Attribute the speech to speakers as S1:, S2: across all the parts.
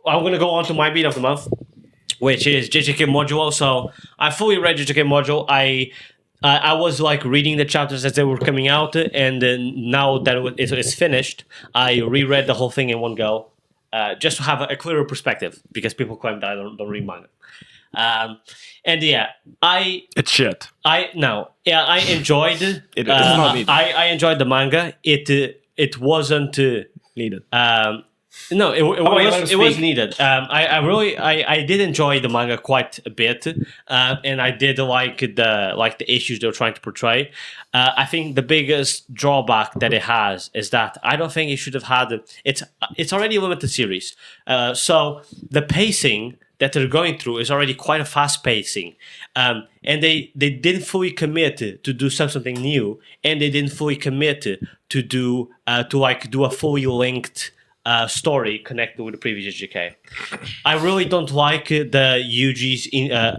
S1: I'm gonna go on to my beat of the month, which is JJK Modulo. So I fully read JJK Modulo. I was like reading the chapters as they were coming out, and now that it's finished, I reread the whole thing in one go, just to have a clearer perspective, because people claim that I don't read manga. And yeah,
S2: It's shit.
S1: I enjoyed it.
S2: It's not needed.
S1: I enjoyed the manga. It wasn't
S2: Needed.
S1: no, it was
S2: speak.
S1: needed. I did enjoy the manga quite a bit, and I did like the issues they're trying to portray. I think the biggest drawback that it has is that I don't think it should have had. It's already a limited series, so the pacing that they're going through is already quite a fast pacing, and they didn't fully commit to do something new, and they didn't fully commit to do a fully linked story connected with the previous JJK. I really don't like the Yuji's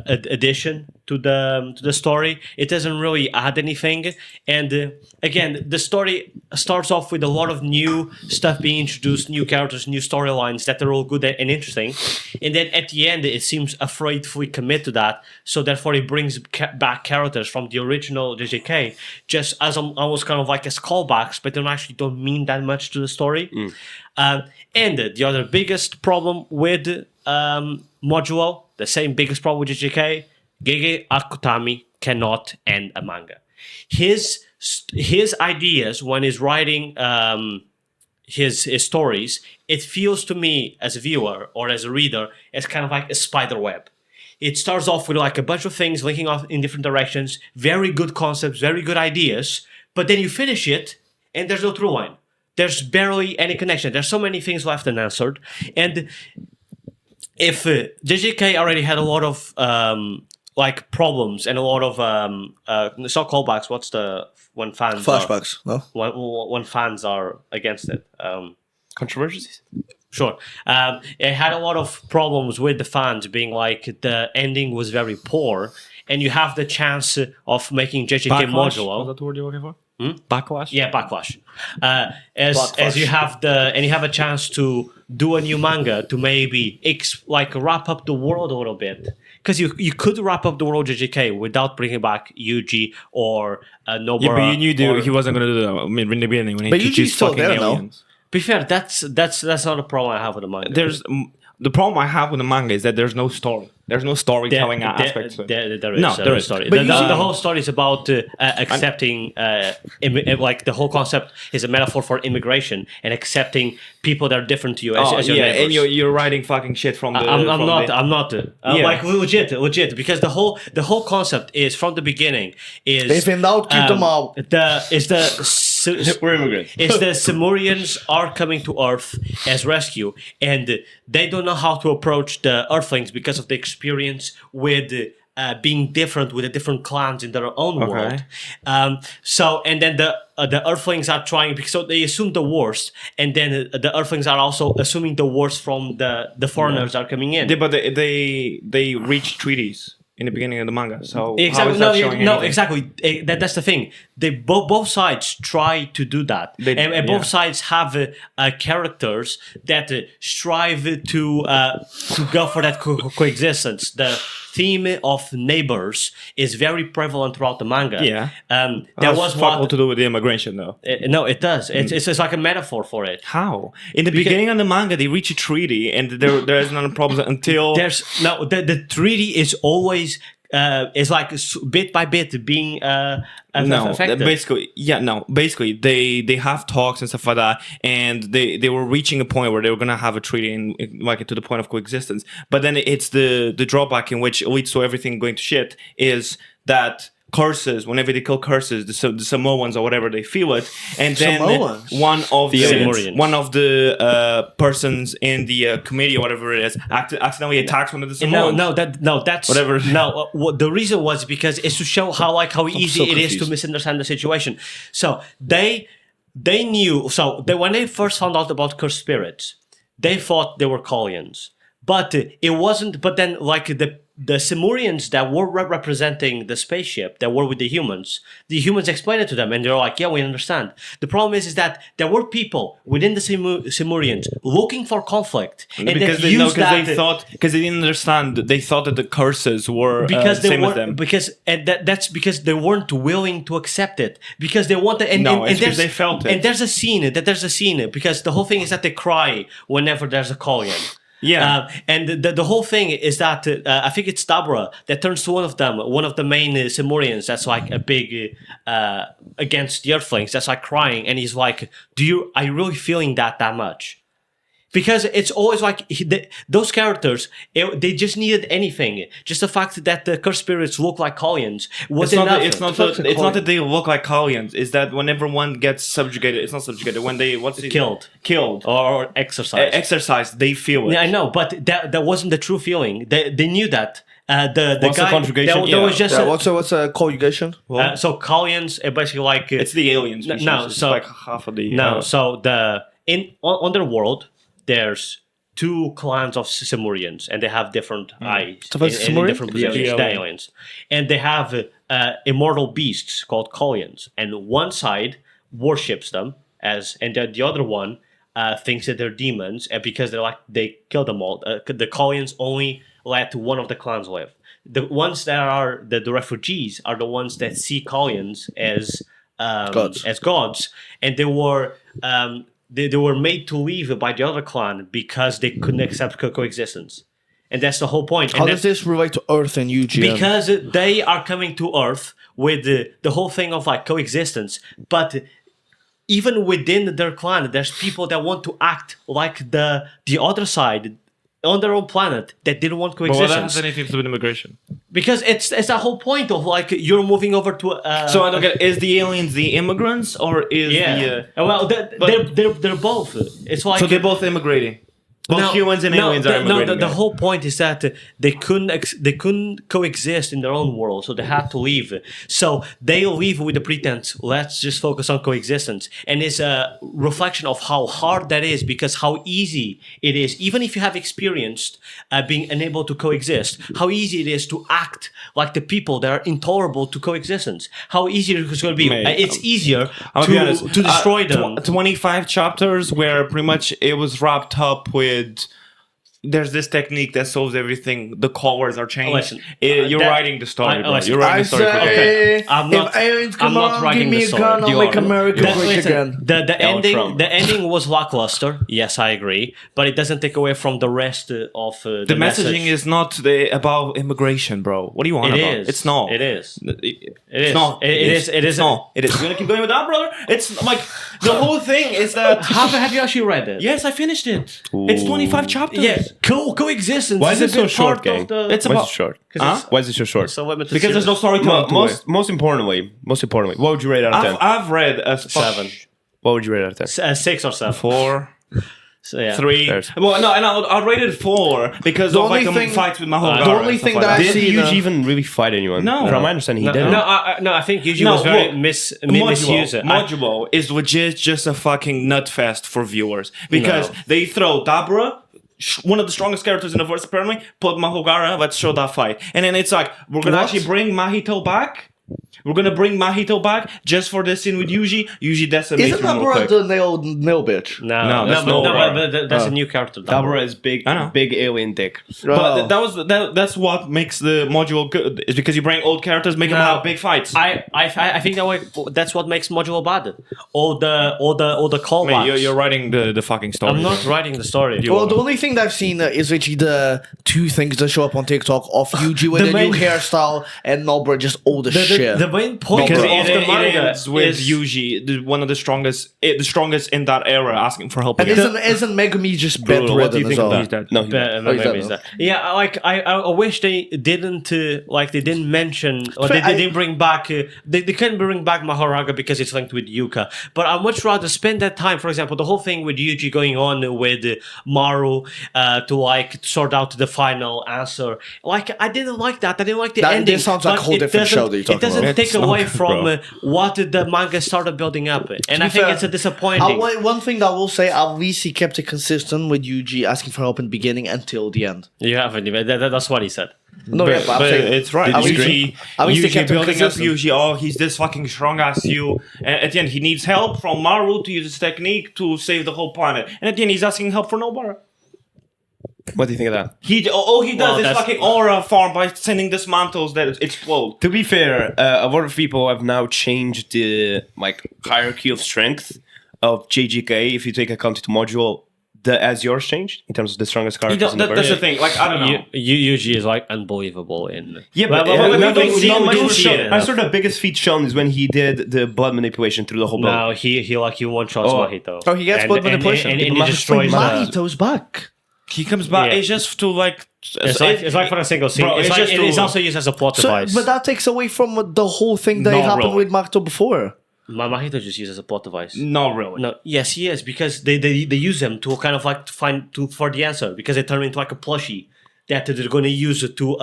S1: addition to the story. It doesn't really add anything, and again, the story starts off with a lot of new stuff being introduced, new characters, new storylines that are all good and interesting, and then at the end it seems afraid to fully commit to that, so therefore it brings back characters from the original JJK just as almost kind of like as callbacks, but they actually don't mean that much to the story. And the other biggest problem with Modulo, the same biggest problem with JJK, Gege Akutami cannot end a manga. His ideas when he's writing his stories, it feels to me as a viewer or as a reader as kind of like a spider web. It starts off with like a bunch of things linking off in different directions, very good concepts, very good ideas, but then you finish it and there's no through line. There's barely any connection. There's so many things left unanswered. And if JJK already had a lot of like problems and a lot of it's not callbacks. What's the when fans
S3: Flashbacks, no?
S1: When fans are against it?
S2: Controversies?
S1: Sure. It had a lot of problems with the fans being like the ending was very poor, and you have the chance of making JJK Modulo.
S2: Was that the word you're looking for? Backlash?
S1: Yeah, backlash. As you have a chance to do a new manga to maybe wrap up the world a little bit, because you could wrap up the world JJK without bringing back Yuji or Nobara.
S2: Yeah, but you knew he wasn't going to do that. I mean, in the beginning when he
S3: But
S2: teaches
S3: Yuji's still
S2: fucking
S3: there now.
S2: aliens.
S1: Be fair, that's not a problem I have with the manga.
S2: The problem I have with the manga is that there's no story. There's no storytelling aspect to it.
S1: There is.
S2: No, there is.
S1: Story.
S2: But
S1: The whole story is about accepting, like the whole concept is a metaphor for immigration and accepting people that are different to you as your neighbors.
S2: And you're writing fucking shit from the.
S1: I'm not. Like legit, because the whole concept is from the beginning is
S3: If in doubt, keep them out.
S4: We're immigrants.
S1: It's the Semurians are coming to Earth as rescue, and they don't know how to approach the Earthlings because of the experience with being different with the different clans in their own world. So, and then the Earthlings are trying, because so they assume the worst, and then the Earthlings are also assuming the worst from the foreigners that are coming in.
S2: Yeah, but they reach treaties in the beginning of the manga. So
S1: Exactly.
S2: how is that showing anything?
S1: Exactly. That's the thing. They both sides try to do that, and both sides have characters that strive to go for that coexistence. The theme of neighbors is very prevalent throughout the manga.
S2: Yeah.
S1: There was
S2: fuck all
S1: what.
S2: to do with the immigration though.
S1: No, it does. It's like a metaphor for it.
S2: How? In the beginning of the manga, they reach a treaty, and there is no problem until
S1: The treaty is always is like bit by bit being affected.
S2: Basically, they have talks and stuff like that, and they were reaching a point where they were gonna have a treaty and like to the point of coexistence. But then it's the drawback in which leads to everything going to shit is that curses, whenever they kill curses, the Samoans or whatever, they feel it, and then
S3: Samoans?
S2: one of
S1: Lemurians.
S2: the persons in the committee or whatever it is accidentally attacks one of the Samoans.
S1: That's
S2: Whatever.
S1: No, the reason was because it's to show how easy it is to
S3: confused.
S1: misunderstand the situation. So they knew. So when they first found out about cursed spirits, they thought they were Kolians, but it wasn't. But then, like the Simurians that were representing the spaceship that were with the humans explained it to them, and they're like, "Yeah, we understand." The problem is that there were people within the Simurians looking for conflict, and
S2: because
S1: they used that
S2: because they didn't understand. They thought that the curses were
S1: because
S2: same
S1: they
S2: as
S1: were
S2: them.
S1: that's because they weren't willing to accept it, because they wanted and
S2: It's because
S1: there's-
S2: they felt it.
S1: and there's a scene because the whole thing is that they cry whenever there's a Kolian.
S2: Yeah.
S1: And the whole thing is that I think it's Dabra that turns to one of the main Simurians that's like a big against the Earthlings, that's like crying, and he's like, are you really feeling that much? Because it's always like those characters, they just needed anything. Just the fact that the cursed spirits look like Kolians was enough.
S2: It's not that they look like Kolians. It's that whenever one gets subjugated, it's not subjugated. When they killed
S1: or exercised.
S2: exercised, they feel it.
S1: Yeah, I know, but that wasn't the true feeling. They knew that. The
S4: What's the
S1: guy
S4: conjugation?
S1: there was just
S3: what's a conjugation?
S1: so Kolians are basically like
S2: It's the alien species.
S1: No,
S2: It's
S1: so
S2: like half of the
S1: so on their world there's two clans of Simurians, and they have different eyes
S3: So that's
S1: in
S3: Simurian?
S1: different positions, the aliens, and they have immortal beasts called Kolians, and one side worships them and the other one thinks that they're demons, and because they killed them all. The Kolians only let one of the clans live. The ones that are the refugees are the ones that see Kolians as gods, and they were they were made to leave by the other clan because they couldn't accept coexistence, and that's the whole point.
S3: How does this relate to Earth and UGM?
S1: Because they are coming to Earth with the whole thing of like coexistence, but even within their clan, there's people that want to act like the other side on their own planet that didn't want
S2: But what
S1: coexistence.
S2: has anything to do with immigration?
S1: Because it's the whole point of like you're moving over to.
S2: So I don't get. Is the aliens the immigrants or is
S1: well, they're both. It's like
S2: so they're both immigrating? Both humans and aliens are immigrating.
S1: the whole point is that they couldn't coexist in their own world, so they had to leave. So they leave with the pretense, let's just focus on coexistence. And it's a reflection of how hard that is, because how easy it is, even if you have experienced being unable to coexist, how easy it is to act like the people that are intolerable to coexistence. How easy it's going to be. It's easier to destroy them.
S2: 25 chapters where pretty much it was wrapped up with there's this technique that solves everything. The colors are changed.
S1: Listen,
S2: you're writing the story, bro.
S1: listen,
S2: You're writing the story for Gege.
S3: say,
S1: I'm not-
S3: if aliens
S1: I'm
S3: come
S1: not
S3: around,
S1: writing
S3: give me
S1: the
S3: a
S1: story.
S3: gun, I'll
S4: You
S3: make
S4: are.
S3: America great
S1: Listen,
S3: again.
S1: the ending was lackluster. Yes, I agree, but it doesn't take away from the rest of the
S2: The
S1: message.
S2: messaging is not about immigration, bro. What do you want
S1: It
S2: about?
S1: is.
S2: It's not.
S1: It is.
S2: It's
S1: is.
S2: not.
S1: It is. It is.
S2: It's not. It is. You're gonna keep going with that, brother? It's like the whole thing is that.
S1: Have you actually read it?
S2: Yes, I finished it. It's 25 chapters.
S1: Yeah. Coexistence.
S4: Why is it
S1: a
S4: so
S1: big
S4: short,
S1: part
S4: gang?
S1: of the-
S2: It's
S4: Why
S2: about-
S4: is it short?
S2: Huh?
S4: Why is it so short?
S1: So limited
S2: Because there's no
S1: series.
S2: storytelling.
S4: Most importantly, what would you rate out of 10?
S2: I've read a
S1: 7,
S4: What would you rate out of 10?
S1: 6 or 7.
S2: 4,
S1: So, yeah.
S2: 3.
S4: There's-
S2: Well, no, and I'll rate it 4 because
S3: The
S2: of like
S3: only thing-
S2: fights with Mahogara.
S3: the only
S2: and stuff
S3: thing
S2: like
S3: that I
S4: Did
S3: see
S4: Yuji even really fight anyone?
S2: No.
S4: From my understanding, he didn't.
S1: No, I think Yuji
S2: No,
S1: was very
S2: look,
S1: misused.
S2: Modulo is legit just a fucking nutfest for viewers because
S1: No.
S2: they throw Dabra, one of the strongest characters in the verse apparently, put Mahogara, let's show that fight. And then it's like, we're gonna
S3: What?
S2: actually bring Mahito back. We're gonna bring Mahito back just for this scene with Yuji. Yuji decimates
S3: Isn't
S2: him
S3: that
S2: real quick.
S3: the nail bitch?
S1: No,
S2: that's
S1: no,
S2: Nora.
S1: but that's a new character.
S4: Dabura is big,
S2: I know.
S4: big alien dick.
S2: But that's what makes the module good, is because you bring old characters, make them
S1: No.
S2: have big fights.
S1: I think that's what makes Modulo bad. All the callbacks.
S2: Mate, you're writing the fucking story.
S1: I'm not writing the story.
S3: Well, the only thing that I've seen is literally the 2 things that show up on TikTok of Yuji with
S1: The
S3: a
S1: main-
S3: new hairstyle and Nobra just all the shit.
S1: The main point
S2: Because
S1: of the
S2: it
S1: manga
S2: ends with
S1: is
S2: Yuji, one of the strongest in that era, asking for help
S3: and
S2: again.
S3: isn't Megumi just
S4: Brutal. What do you
S3: bedridden as
S4: think of
S3: well?
S4: that?
S2: dead.
S4: No, he's not.
S3: he's
S1: maybe
S3: dead,
S1: it's
S3: no?
S1: that. Yeah, like I wish they didn't they didn't mention or they didn't bring back they couldn't bring back Mahoraga because it's linked with Yuka. But I'd much rather spend that time. For example, the whole thing with Yuji going on with Maru to like sort out the final answer. Like I didn't like that. I didn't like the
S3: That-
S1: ending.
S3: this sounds like a
S1: but
S3: whole
S1: it
S3: different
S1: doesn't-
S3: show that you're talking
S1: It doesn't
S3: about.
S1: take
S4: It's not
S1: away
S4: good,
S1: from
S4: bro.
S1: what the manga started building up, and I think
S3: fair,
S1: it's a disappointing.
S3: One thing that I will say, at least he kept it consistent with Yuji asking for help in the beginning until the end.
S1: You haven't even. That's what he said.
S3: No, yeah, but I'm saying,
S2: it's right.
S3: I wish-
S2: Yuji,
S3: I wish they
S2: Yuji
S3: kept him
S2: building up
S3: consistent.
S2: Yuji. Oh, he's this fucking strong ass you. And at the end, he needs help from Maru to use his technique to save the whole planet. And at the end, he's asking help for Nobara.
S4: What do you think of that?
S2: He does
S1: Well,
S2: this
S1: that's-
S2: fucking aura farm by sending dismantles that explode.
S4: To be fair, a lot of people have now changed the hierarchy of strength of JJK. If you take account to module, as yours changed in terms of the strongest characters in the
S2: That's the
S4: version.
S2: thing. Like, I don't know.
S1: Yuji is like unbelievable in.
S2: Yeah,
S1: Well,
S2: but
S1: well,
S2: we
S1: well,
S2: don't
S1: we
S2: see
S1: don't
S2: him do
S1: much see
S2: shit.
S1: it.
S4: I saw the biggest feat shown is when he did the blood manipulation through the whole boat.
S1: No, he one shots
S4: Oh.
S1: Mahito.
S3: Oh, he gets blood manipulation.
S1: and
S4: But
S1: he destroys
S3: Mahito's back.
S2: He comes back.
S1: Yeah.
S2: It's just to like.
S1: It's like for a single scene.
S2: Bro,
S1: it's
S2: it's
S1: like,
S2: just
S1: it's
S2: to-
S1: also used as a plot
S3: So,
S1: device.
S3: but that takes away from the whole thing that
S2: Not
S3: happened
S2: really.
S3: with Mahito before.
S1: Mahito just used as a plot device.
S2: Not really.
S1: No, yes, he is because they use him to kind of like to find for the answer because they turn him into like a plushie that they're going to use it to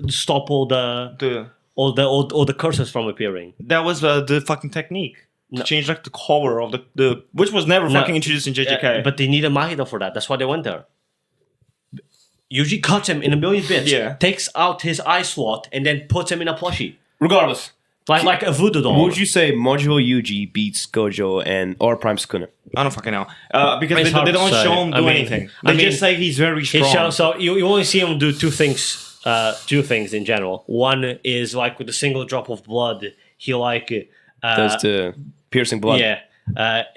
S1: stop all the curses from appearing.
S2: That was the fucking technique.
S1: No.
S2: To change like the color of the which was never
S1: No.
S2: fucking introduced in JJK.
S1: But they need a Mahito for that. That's why they went there. Yuji cuts him in a million bits,
S2: Yeah.
S1: takes out his eye slot, and then puts him in a plushie.
S2: Regardless,
S1: Like a voodoo doll.
S4: Would you say Modulo Yuji beats Gojo or Prime Sukuna?
S2: I don't fucking know because
S1: It's
S2: they
S1: hard
S2: don't
S1: to say.
S2: show him do
S1: I mean-
S2: anything.
S1: I
S2: They
S1: mean,
S2: just say he's very
S1: He
S2: strong.
S1: shows, so you only see him do two things in general. One is like with a single drop of blood, he like
S4: Does the piercing blood?
S1: yeah,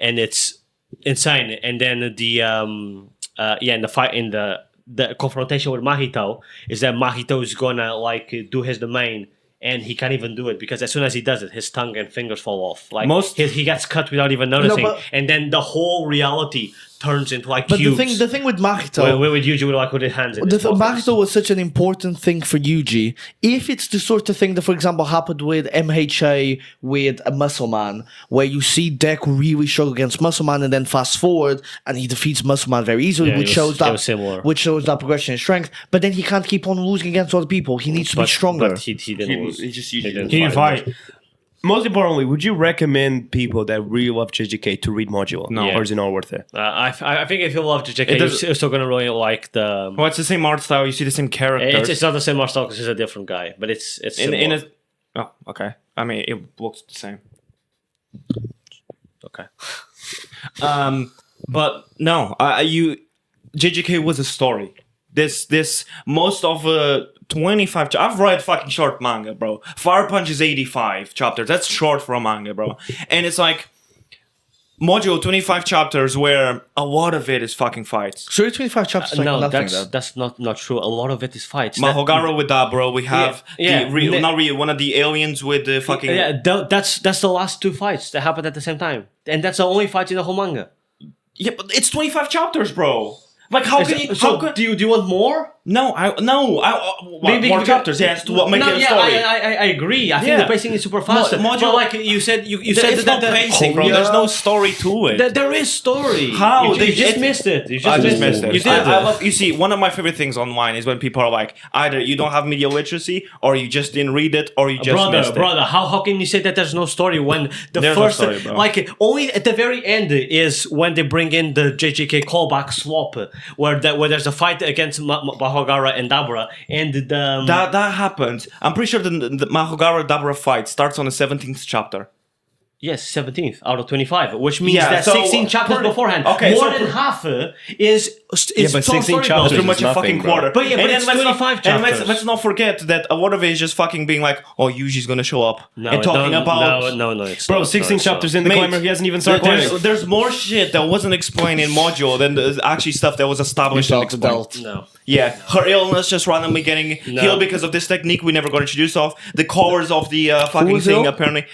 S1: and it's insane. And then the in the fight in the confrontation with Mahito is that Mahito is gonna like do his domain. And he can't even do it because as soon as he does it, his tongue and fingers fall off. Like he gets cut without even noticing,
S3: but-
S1: and then the whole reality turns into like
S3: But
S1: cubes.
S3: the thing with Mahito,
S1: with Yuji with his hands in his pockets.
S3: Mahito was such an important thing for Yuji. If it's the sort of thing that, for example, happened with MHA with a Muscle Man, where you see Deku really struggle against Muscle Man, and then fast forward and he defeats Muscle Man very easily,
S1: Yeah,
S3: which
S1: it was
S3: shows
S1: similar.
S3: that progression in strength. But then he can't keep on losing against other people. He needs to be stronger.
S1: But he didn't lose.
S4: He just
S1: He
S4: usually
S1: didn't fight.
S4: Most importantly, would you recommend people that really love JJK to read Modulo?
S2: No.
S4: Or is it not worth it?
S1: I think if you love JJK,
S2: does-
S1: you're still gonna really like the.
S2: Well, it's the same art style. You see the same characters.
S1: It's not the same art style because he's a different guy, but it's
S2: in
S1: similar.
S2: a. Oh, okay. I mean, it looks the same.
S1: Okay.
S2: But no, JJK was a story. This most of 25. I've read fucking short manga, bro. Fire Punch is 85 chapters. That's short for a manga, bro. And it's like Modulo 25 chapters where a lot of it is fucking fights.
S3: So 25 chapters like
S1: No,
S3: nothing.
S1: that's not true. A lot of it is fights.
S2: Mahogaro with that, bro. We have
S1: Yeah, yeah.
S2: not real, one of the aliens with the fucking.
S1: That's the last two fights that happened at the same time, and that's the only fight in the whole manga.
S2: Yeah, but it's 25 chapters, bro. Like, how can you?
S1: So
S2: How could?
S1: do you want more?
S2: What,
S1: Maybe
S2: more
S1: because-
S2: chapters? Yes, to make it a story.
S1: I agree. I think
S2: Yeah.
S1: the pacing is super fast.
S2: Module-
S1: But like you said, you said
S2: It's
S1: that
S2: not pacing, bro. There's no story to it.
S1: there is story.
S2: How?
S1: You just missed it. You
S2: I
S1: just
S2: just missed it.
S1: You did.
S2: I love, you see, one of my favorite things online is when people are like, either you don't have media literacy, or you just didn't read it, or you just missed it.
S1: brother, how can you say that there's no story when the
S2: There's no
S1: first
S2: story, bro.
S1: like only at the very end is when they bring in the JJK callback swap where there's a fight against Mahogara and Dabra and the
S2: That happens. I'm pretty sure the Mahogara Dabra fight starts on the 17th chapter.
S1: yes 17th out of 25, which means
S2: Yeah,
S1: that
S2: so
S1: 16 chapters
S2: pretty-
S1: beforehand.
S2: okay,
S1: more
S2: so
S1: than half is
S4: but 16
S1: story
S4: chapters
S2: That's
S1: building.
S2: pretty much
S4: is
S2: a fucking
S4: nothing, bro.
S2: quarter.
S1: But yeah, but
S2: And
S1: it's
S2: then
S1: 25
S2: and
S1: chapters.
S2: let's not forget that a lot of it is just fucking being like, oh, Yuji's gonna show up and talking about.
S1: no, it's
S4: Bro,
S1: not,
S4: 16
S1: it's
S4: chapters
S1: not.
S4: in the
S2: Mate,
S4: climber, he hasn't even started climbing.
S2: there's more shit that wasn't explained in Module than there's actually stuff that was established and explained.
S1: No.
S2: Yeah, her illness just randomly getting
S1: No.
S2: healed because of this technique we never got introduced of. The colors of the fucking
S3: was
S2: thing,
S3: ill?
S2: apparently,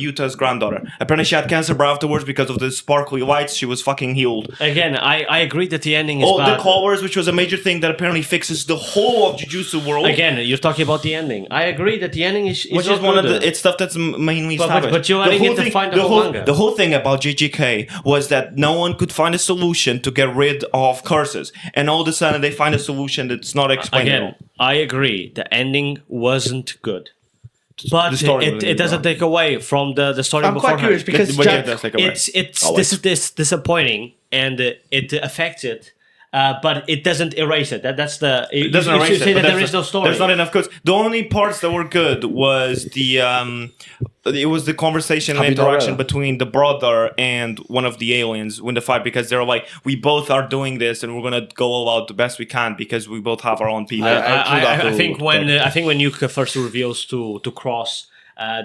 S2: Yuta's granddaughter. Apparently she had cancer, but afterwards, because of the sparkly lights, she was fucking healed.
S1: Again, I agree that the ending is
S2: Oh,
S1: bad.
S2: the colors, which was a major thing that apparently fixes the whole of Jujutsu world.
S1: Again, you're talking about the ending. I agree that the ending is
S2: Which is
S1: not
S2: one of
S1: good.
S2: the it's stuff that's mainly
S1: But
S2: established.
S1: you're
S2: The
S1: letting
S2: whole
S1: it
S2: thing-
S1: define the whole manga.
S2: The whole thing about JJK was that no one could find a solution to get rid of curses, and all of a sudden they find a solution that's not explained at all.
S1: Again, I agree. The ending wasn't good. But
S2: The story
S1: it
S2: wasn't
S1: doesn't take away from the story
S3: I'm quite
S1: beforehand.
S3: curious because
S2: But yeah,
S3: Jack,
S2: that's like a
S1: It's
S2: Always.
S1: this is disappointing and it affected but it doesn't erase it. That's the.
S2: It doesn't
S1: you
S2: erase
S1: should
S2: it.
S1: say
S2: but
S1: that there
S2: that's
S1: is no story.
S2: There's not enough quotes. The only parts that were good was it was the conversation and interaction
S3: Habitorella.
S2: between the brother and one of the aliens in the fight, because they're like, we both are doing this and we're gonna go all out the best we can because we both have our own people.
S1: I think when Yuka first reveals to Cross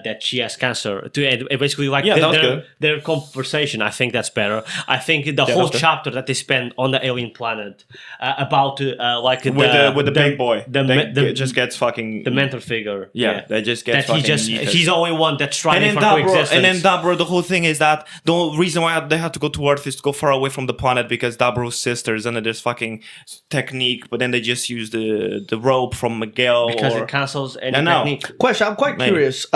S1: that she has cancer, basically like
S2: Yeah, that was good.
S1: their conversation, I think that's better. I think the whole
S2: that's good.
S1: chapter that they spend on the alien planet about like
S2: with the big boy,
S1: the
S2: just gets fucking
S1: the mentor figure.
S2: Yeah, that just gets
S1: that
S2: fucking
S1: he's the only one that's striving
S2: and
S1: for
S2: then
S1: coexistence.
S2: Dabro, the whole thing is that the whole reason why they have to go to Earth is to go far away from the planet because Dabro's sisters under this fucking technique, but then they just use the rope from Miguel
S1: because
S2: or
S1: it cancels any
S2: I know.
S1: technique.
S3: Question: I'm quite
S2: Maybe.
S3: curious.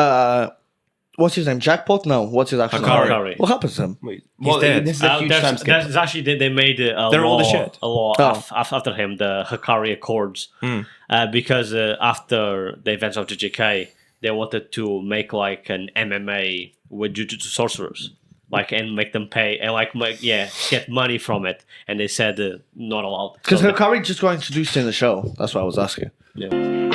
S3: What's his name? Jackpot? No. What's his actual
S1: Hakari.
S3: name? What happens to him?
S4: Wait,
S2: He's dead.
S4: This is a huge time skip.
S1: That's actually they made a
S2: They're
S1: law,
S2: all the shit.
S1: a law
S3: Oh.
S1: after him, the Hakari Accords, because after the events of JJK, they wanted to make like an MMA with Jujutsu sorcerers, like and make them pay and get money from it, and they said not allowed.
S3: Because
S1: So
S3: Hikari just got introduced in the show. That's what I was asking.
S1: yeah.